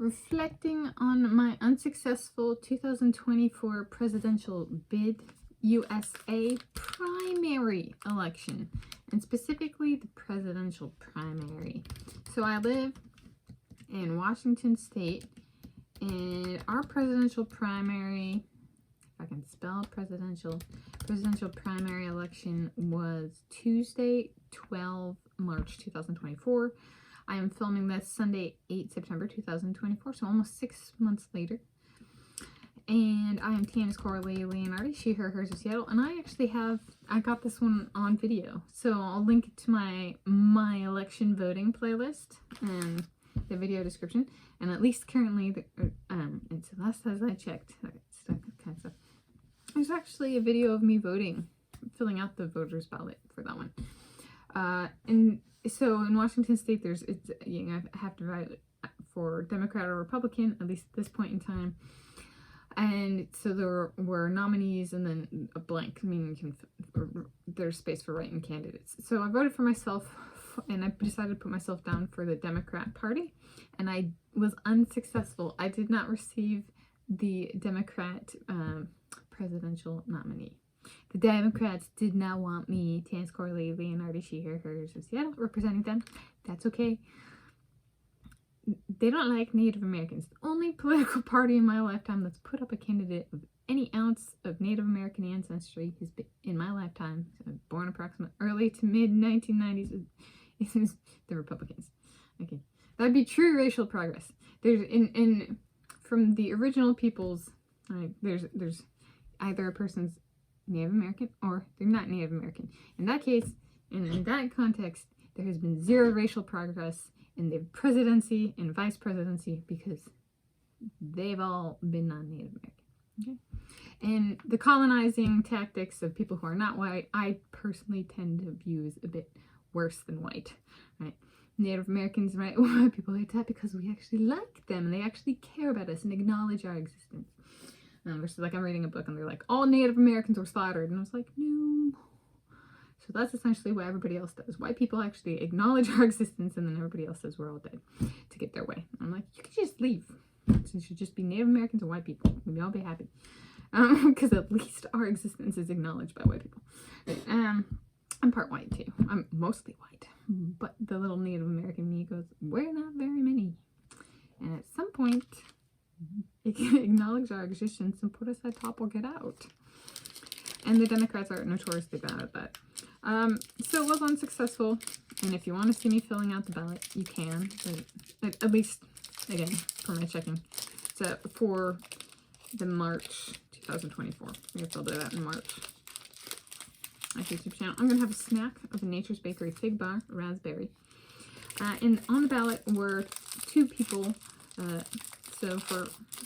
reflecting on my unsuccessful 2024 presidential bid, U.S.A. primary election, and specifically the presidential primary. So I live in Washington State, and our presidential primary, if I can spell presidential primary election was Tuesday, 12 March 2024. I am filming this Sunday, 8 September 2024, so almost 6 months later. And I am Tanis Coralee Leonhardi, she, her, hers of Seattle, and I got this one on video, so I'll link it to my election voting playlist and the video description. And at least currently, it's the last as I checked, there's actually a video of me voting, filling out the voter's ballot for that one. And so in Washington State, I have to vote for Democrat or Republican, at least at this point in time. And so there were nominees and then a blank, meaning there's space for writing candidates. So I voted for myself, and I decided to put myself down for the Democrat Party, and I was unsuccessful. I did not receive the Democrat presidential nominee. The Democrats did not want me, Tanis Coralee Leonhardi, she, her, hers of Seattle, representing them. That's okay. They don't like Native Americans. The only political party in my lifetime that's put up a candidate of any ounce of Native American ancestry has been, in my lifetime, so born approximately early to mid 1990s, is the Republicans. Okay, that'd be true racial progress. There's from the original peoples, right, there's either a person's Native American or they're not Native American. In that case, and in that context, there has been zero racial progress in the presidency and vice presidency because they've all been non-Native American. Okay, and the colonizing tactics of people who are not white, I personally tend to view as a bit worse than white. Right, Native Americans, right? White people like that because we actually like them and they actually care about us and acknowledge our existence. Versus like I'm reading a book and they're like, all Native Americans were slaughtered, and I was like, no. So that's essentially what everybody else does. White people actually acknowledge our existence, and then everybody else says we're all dead to get their way. I'm like, you could just leave. It should just be Native Americans and white people. We'd all be happy. Because at least our existence is acknowledged by white people. I'm part white too. I'm mostly white. But the little Native American me goes, we're not very many. And at some point, it can acknowledge our existence and put us at top or get out. And the Democrats are notoriously bad at that. So it was unsuccessful, and if you want to see me filling out the ballot, you can, but at least, again, for my checking, so for the March 2024, I guess I'll do that in March. My YouTube channel. I'm going to have a snack of a Nature's Bakery Fig Bar, raspberry, and on the ballot were two people,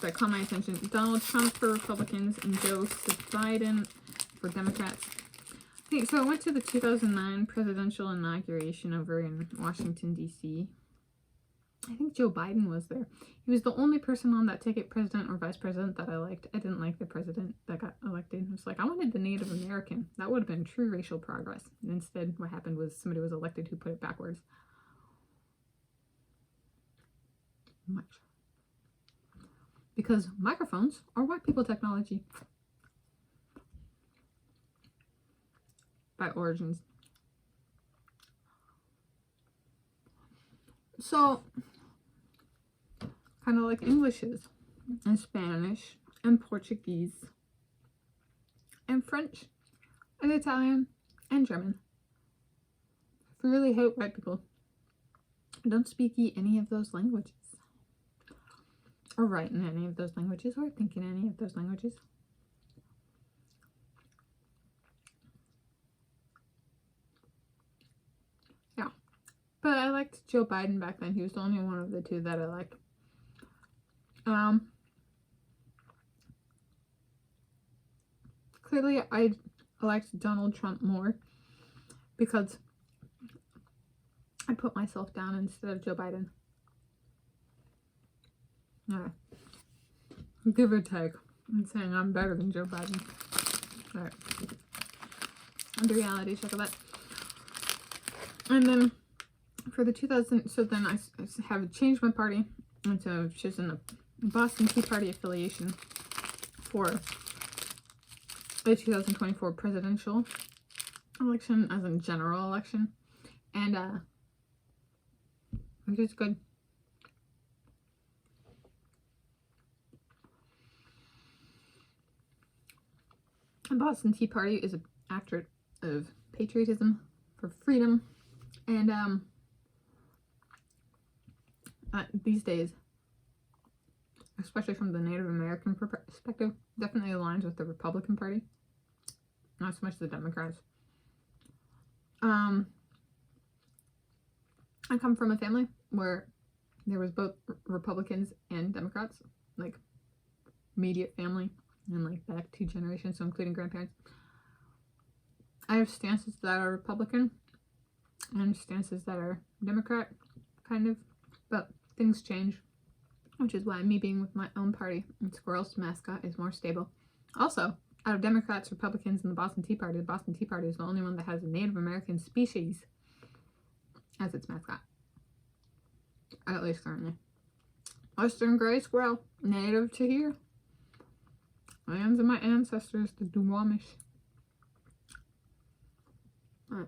that caught my attention, Donald Trump for Republicans and Joseph Biden for Democrats. So I went to the 2009 presidential inauguration over in Washington, D.C. I think Joe Biden was there. He was the only person on that ticket, president or vice president, that I liked. I didn't like the president that got elected. I was like, I wanted the Native American. That would have been true racial progress. And instead, what happened was somebody was elected who put it backwards. Much. Because microphones are white people technology. By origins. So, kind of like English is, and Spanish, and Portuguese, and French, and Italian, and German. I really hope white people don't speak any of those languages, or write in any of those languages, or think in any of those languages. But I liked Joe Biden back then. He was the only one of the two that I liked. Clearly, I liked Donald Trump more because I put myself down instead of Joe Biden. Yeah. Give or take. I'm saying I'm better than Joe Biden. Alright. And the reality check of that. And then for the 2000, so then I have changed my party. And so she's in the Boston Tea Party affiliation for the 2024 presidential election, as in general election. And which is good. The Boston Tea Party is an actor of patriotism for freedom, and these days, especially from the Native American perspective, definitely aligns with the Republican Party, not so much the Democrats. I come from a family where there was both Republicans and Democrats, like immediate family and like back 2 generations, so including grandparents. I have stances that are Republican and stances that are Democrat, kind of, but things change, which is why me being with my own party and Squirrel's mascot is more stable. Also, out of Democrats, Republicans, and the Boston Tea Party is the only one that has a Native American species as its mascot. At least currently. Western gray squirrel, native to here. Lands of my ancestors, the Duwamish. Right.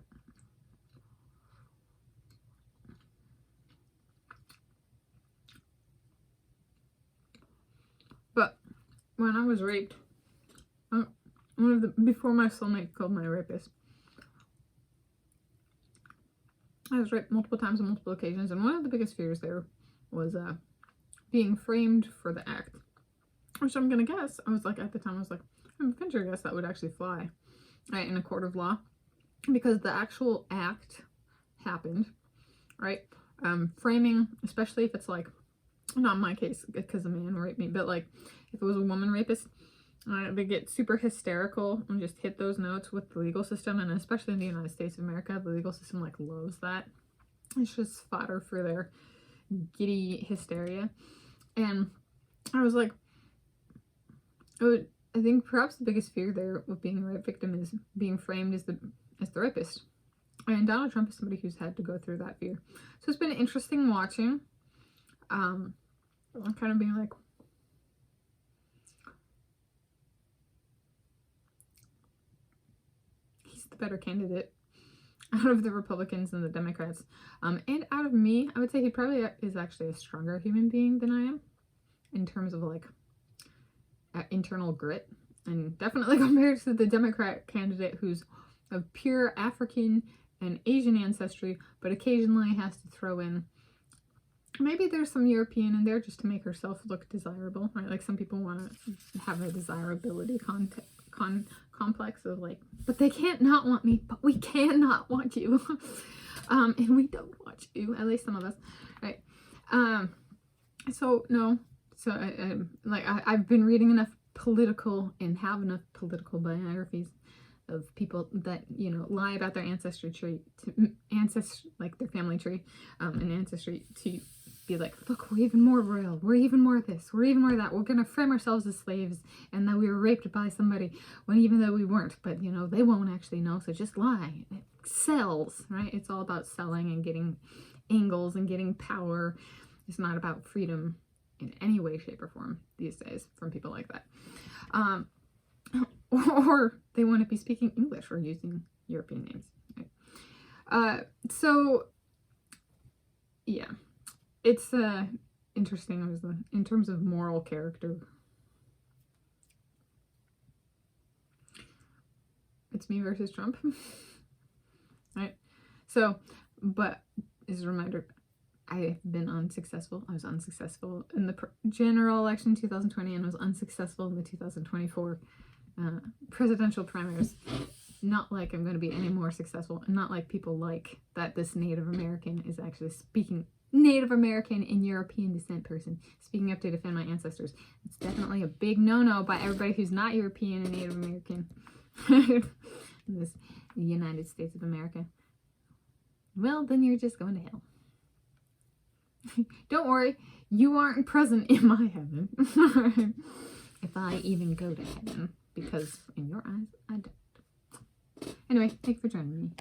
But when I was raped, before my soulmate killed my rapist, I was raped multiple times on multiple occasions, and one of the biggest fears there was being framed for the act. Which I'm gonna guess, I was like, at the time, I was like, I'm venture guess that would actually fly, right, in a court of law, because the actual act happened, right? Framing, especially if it's like, not in my case, because a man raped me, but like, if it was a woman rapist, they get super hysterical and just hit those notes with the legal system, and especially in the United States of America, the legal system like loves that. It's just fodder for their giddy hysteria. And I was like, I think perhaps the biggest fear there with being a rape victim is being framed as the rapist. And Donald Trump is somebody who's had to go through that fear. So it's been interesting watching. I'm kind of being like, he's the better candidate out of the Republicans and the Democrats. And out of me, I would say he probably is actually a stronger human being than I am in terms of like internal grit, and definitely compared to the Democrat candidate who's of pure African and Asian ancestry, but occasionally has to throw in, maybe there's some European in there just to make herself look desirable, right? Like some people want to have a desirability complex of like, but they can't not want me, but we cannot want you. And we don't want you, at least some of us, right? So no. So I've been reading enough political and have enough political biographies of people that, you know, lie about their ancestry tree, like their family tree, and ancestry, to be like, look, we're even more royal, we're even more this, we're even more that, we're gonna frame ourselves as slaves and that we were raped by somebody when even though we weren't, but you know, they won't actually know, so just lie. It sells, right? It's all about selling and getting angles and getting power. It's not about freedom in any way, shape, or form these days from people like that. Or they want to be speaking English or using European names. Right? So, yeah. It's interesting in terms of moral character. It's me versus Trump. Right? So, but as a reminder, I've been unsuccessful. I was unsuccessful in the general election 2020 and was unsuccessful in the 2024 presidential primaries. Not like I'm going to be any more successful, and not like people like that this Native American is actually speaking, Native American and European descent person speaking up to defend my ancestors. It's definitely a big no-no by everybody who's not European and Native American in this United States of America. Well, then you're just going to hell. Don't worry, you aren't present in my heaven. If I even go to heaven, because in your eyes, I don't. Anyway, thank you for joining me.